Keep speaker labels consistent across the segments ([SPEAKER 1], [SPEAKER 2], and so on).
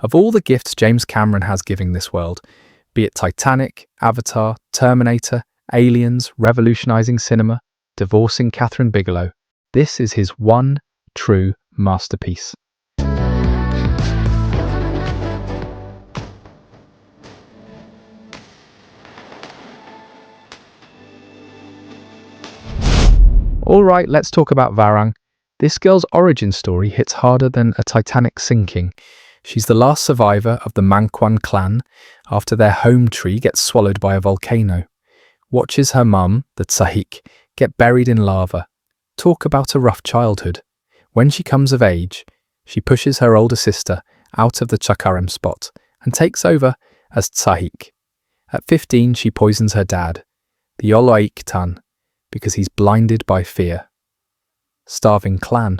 [SPEAKER 1] Of all the gifts James Cameron has giving this world, be it Titanic, Avatar, Terminator, Aliens, revolutionizing cinema, divorcing Catherine Bigelow, this is his one true masterpiece. Alright, let's talk about Varang. This girl's origin story hits harder than a Titanic sinking. She's the last survivor of the Manquan clan after their home tree gets swallowed by a volcano. Watches her mum, the Tsahik, get buried in lava. Talk about a rough childhood. When she comes of age, she pushes her older sister out of the Chakarem spot and takes over as Tsahik. At 15, she poisons her dad, the Oloiktan, because he's blinded by fear. Starving clan,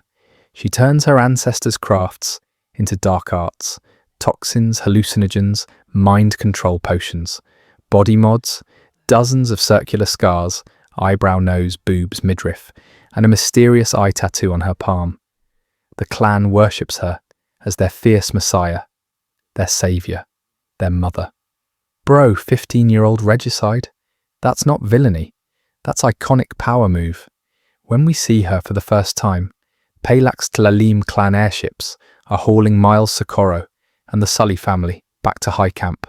[SPEAKER 1] she turns her ancestors' crafts into dark arts, toxins, hallucinogens, mind control potions, body mods, dozens of circular scars, eyebrow, nose, boobs, midriff, and a mysterious eye tattoo on her palm. The clan worships her as their fierce messiah, their saviour, their mother. Bro, 15-year-old regicide? That's not villainy. That's iconic power move. When we see her for the first time, Palax Tlalim clan airships are hauling Miles Socorro and the Sully family back to High Camp.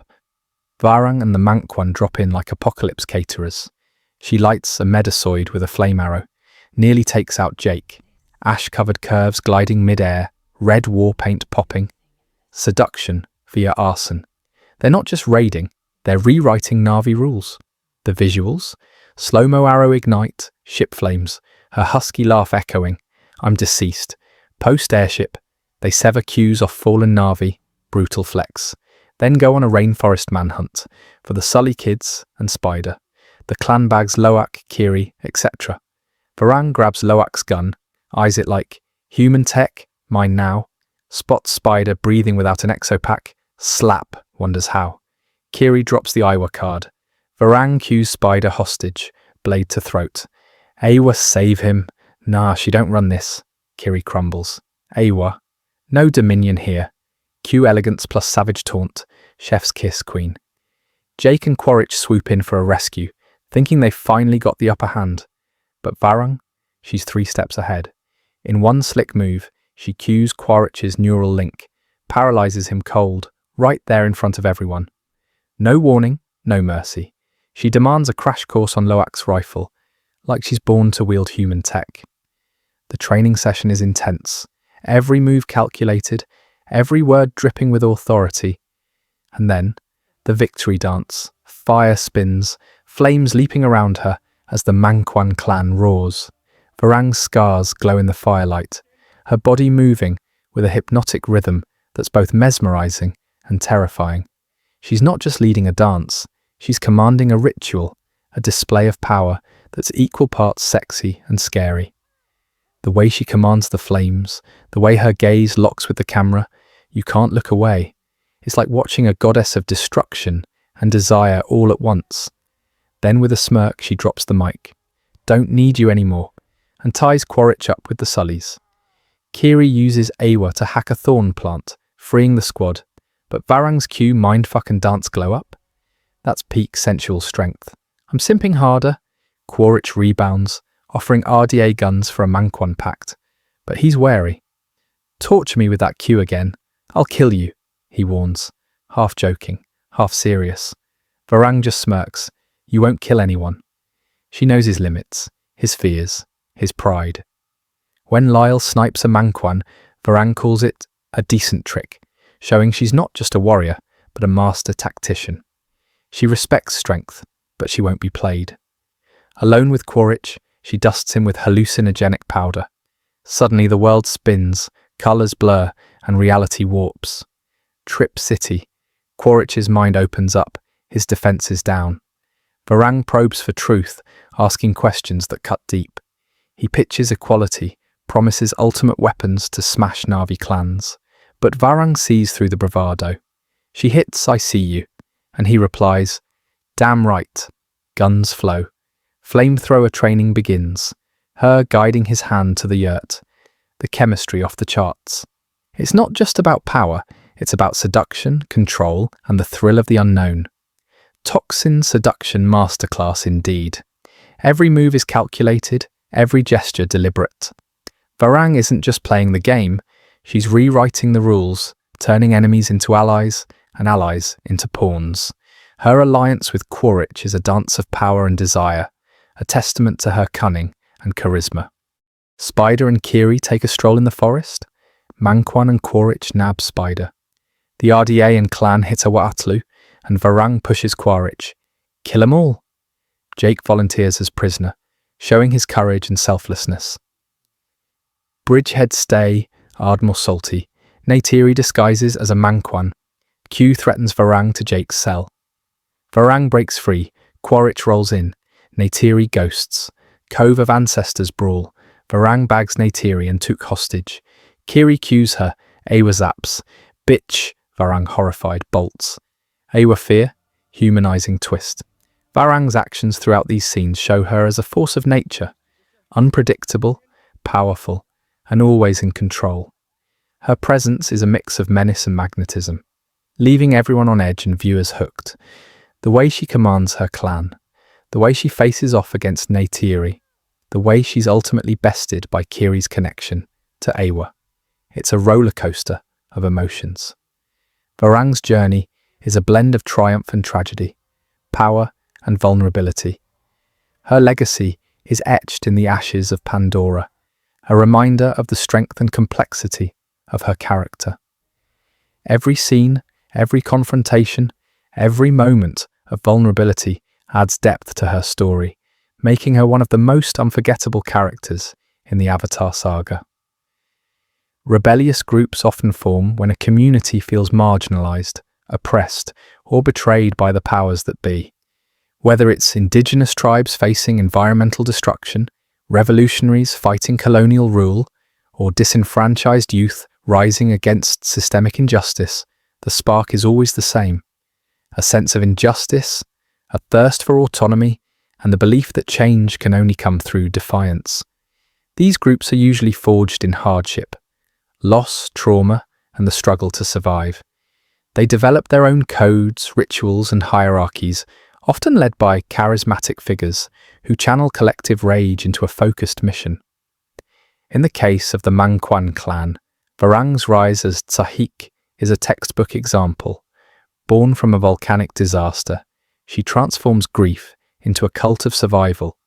[SPEAKER 1] Varang and the Manquan drop in like apocalypse caterers. She lights a Medusoid with a flame arrow, nearly takes out Jake, ash-covered curves gliding mid-air, red war paint popping. Seduction via arson. They're not just raiding, they're rewriting Na'vi rules. The visuals? Slow-mo arrow ignite, ship flames, her husky laugh echoing, I'm deceased. Post-airship, they sever queues off fallen Na'vi, brutal flex. Then go on a rainforest manhunt for the Sully kids and Spider, the clan bags Loak, Kiri, etc. Varang grabs Loak's gun, eyes it like, human tech, mine now. Spots Spider breathing without an exopack, slap, wonders how. Kiri drops the Eywa card. Varang cues Spider hostage, blade to throat. Eywa, save him. Nah, she don't run this. Kiri crumbles. Eywa, no dominion here. Cue elegance plus savage taunt. Chef's kiss, queen. Jake and Quaritch swoop in for a rescue, thinking they've finally got the upper hand. But Varang, she's 3 steps ahead. In one slick move, she cues Quaritch's neural link, paralyzes him cold, right there in front of everyone. No warning, no mercy. She demands a crash course on Loak's rifle, like she's born to wield human tech. The training session is intense, every move calculated, every word dripping with authority. And then, the victory dance, fire spins, flames leaping around her as the Manquan clan roars. Varang's scars glow in the firelight, her body moving with a hypnotic rhythm that's both mesmerizing and terrifying. She's not just leading a dance, she's commanding a ritual, a display of power that's equal parts sexy and scary. The way she commands the flames, the way her gaze locks with the camera, you can't look away. It's like watching a goddess of destruction and desire all at once. Then with a smirk, she drops the mic. Don't need you anymore, and ties Quaritch up with the Sullys. Kiri uses Eywa to hack a thorn plant, freeing the squad, but Varang's cue mindfuck and dance glow up? That's peak sensual strength. I'm simping harder. Quaritch rebounds, offering RDA guns for a Manquan pact, but he's wary. Torture me with that cue again. I'll kill you, he warns, half joking, half serious. Varang just smirks. You won't kill anyone. She knows his limits, his fears, his pride. When Lyle snipes a Manquan, Varang calls it a decent trick, showing she's not just a warrior, but a master tactician. She respects strength, but she won't be played. Alone with Quaritch, she dusts him with hallucinogenic powder. Suddenly the world spins, colours blur, and reality warps. Trip City. Quaritch's mind opens up, his defences down. Varang probes for truth, asking questions that cut deep. He pitches equality, promises ultimate weapons to smash Na'vi clans. But Varang sees through the bravado. She hits, I see you, and he replies, damn right. Guns flow. Flamethrower training begins, her guiding his hand to the yurt. The chemistry off the charts. It's not just about power, It's about seduction, control, and the thrill of the unknown. Toxin seduction masterclass indeed. Every move is calculated, every gesture deliberate. Varang isn't just playing the game, she's rewriting the rules, turning enemies into allies and allies into pawns. Her alliance with Quaritch is a dance of power and desire, a testament to her cunning and charisma. Spider and Kiri take a stroll in the forest. Manquan and Quaritch nab Spider. The RDA and clan hit Eywa Ls, and Varang pushes Quaritch. Kill 'em all. Jake volunteers as prisoner, showing his courage and selflessness. Bridgehead stay, Ardmore salty. Neytiri disguises as a Manquan. Q threatens Varang to Jake's cell. Varang breaks free, Quaritch rolls in. Neytiri ghosts. Cove of Ancestors brawl. Varang bags Neytiri and took hostage. Kiri cues her. Eywa zaps. Bitch, Varang horrified bolts. Eywa fear, humanizing twist. Varang's actions throughout these scenes show her as a force of nature, unpredictable, powerful, and always in control. Her presence is a mix of menace and magnetism, leaving everyone on edge and viewers hooked. The way she commands her clan, the way she faces off against Neytiri, the way she's ultimately bested by Kiri's connection to Eywa. It's a roller coaster of emotions. Varang's journey is a blend of triumph and tragedy, power and vulnerability. Her legacy is etched in the ashes of Pandora, a reminder of the strength and complexity of her character. Every scene, every confrontation, every moment of vulnerability adds depth to her story, making her one of the most unforgettable characters in the Avatar saga. Rebellious groups often form when a community feels marginalized, oppressed, or betrayed by the powers that be. Whether it's indigenous tribes facing environmental destruction, revolutionaries fighting colonial rule, or disenfranchised youth rising against systemic injustice, the spark is always the same. A sense of injustice, a thirst for autonomy, and the belief that change can only come through defiance. These groups are usually forged in hardship, loss, trauma, and the struggle to survive. They develop their own codes, rituals, and hierarchies, often led by charismatic figures who channel collective rage into a focused mission. In the case of the Manquan clan, Varang's rise as Tsahik is a textbook example. Born from a volcanic disaster, she transforms grief into a cult of survival,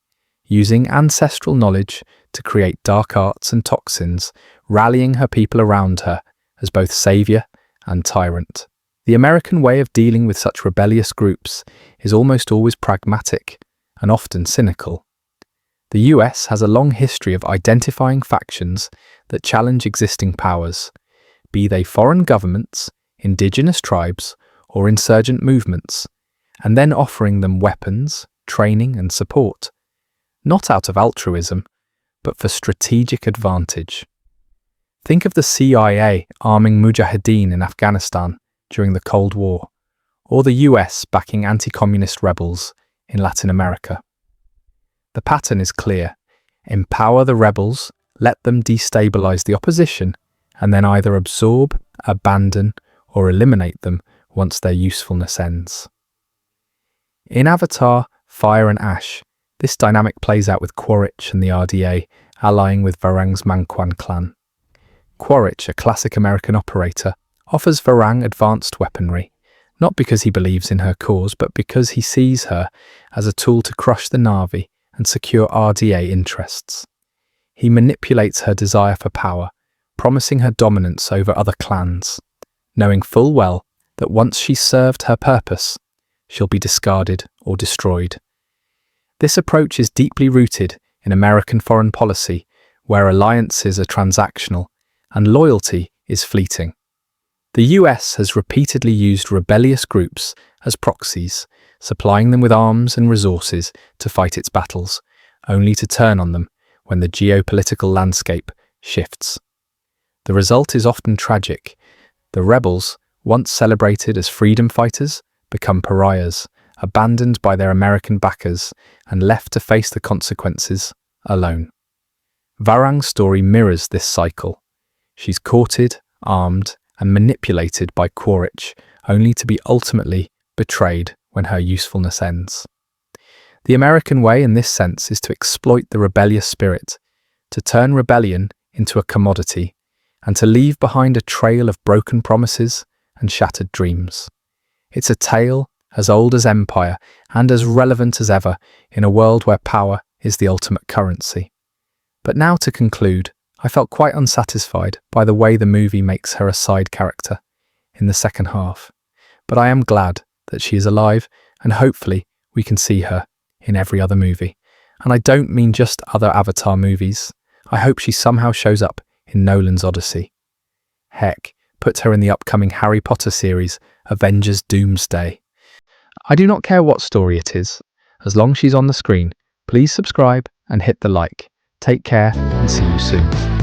[SPEAKER 1] using ancestral knowledge to create dark arts and toxins, rallying her people around her as both savior and tyrant. The American way of dealing with such rebellious groups is almost always pragmatic and often cynical. The US has a long history of identifying factions that challenge existing powers, be they foreign governments, indigenous tribes, or insurgent movements, and then offering them weapons, training, and support, not out of altruism, but for strategic advantage. Think of the CIA arming mujahideen in Afghanistan during the Cold War, or the US backing anti-communist rebels in Latin America. The pattern is clear. Empower the rebels, let them destabilize the opposition, and then either absorb, abandon, or eliminate them once their usefulness ends. In Avatar, Fire and Ash, this dynamic plays out with Quaritch and the RDA allying with Varang's Manquan clan. Quaritch, a classic American operator, offers Varang advanced weaponry, not because he believes in her cause, but because he sees her as a tool to crush the Na'vi and secure RDA interests. He manipulates her desire for power, promising her dominance over other clans, knowing full well that once she's served her purpose, she'll be discarded or destroyed. This approach is deeply rooted in American foreign policy, where alliances are transactional and loyalty is fleeting. The US has repeatedly used rebellious groups as proxies, supplying them with arms and resources to fight its battles, only to turn on them when the geopolitical landscape shifts. The result is often tragic. The rebels, once celebrated as freedom fighters, become pariahs, abandoned by their American backers and left to face the consequences alone. Varang's story mirrors this cycle. She's courted, armed, and manipulated by Quaritch, only to be ultimately betrayed when her usefulness ends. The American way in this sense is to exploit the rebellious spirit, to turn rebellion into a commodity, and to leave behind a trail of broken promises and shattered dreams. It's a tale as old as empire and as relevant as ever in a world where power is the ultimate currency. But now to conclude, I felt quite unsatisfied by the way the movie makes her a side character in the second half. But I am glad that she is alive, and hopefully we can see her in every other movie. And I don't mean just other Avatar movies. I hope she somehow shows up in Nolan's Odyssey. Heck, put her in the upcoming Harry Potter series, Avengers Doomsday. I do not care what story it is. As long as she's on the screen, please subscribe and hit the like. Take care and see you soon.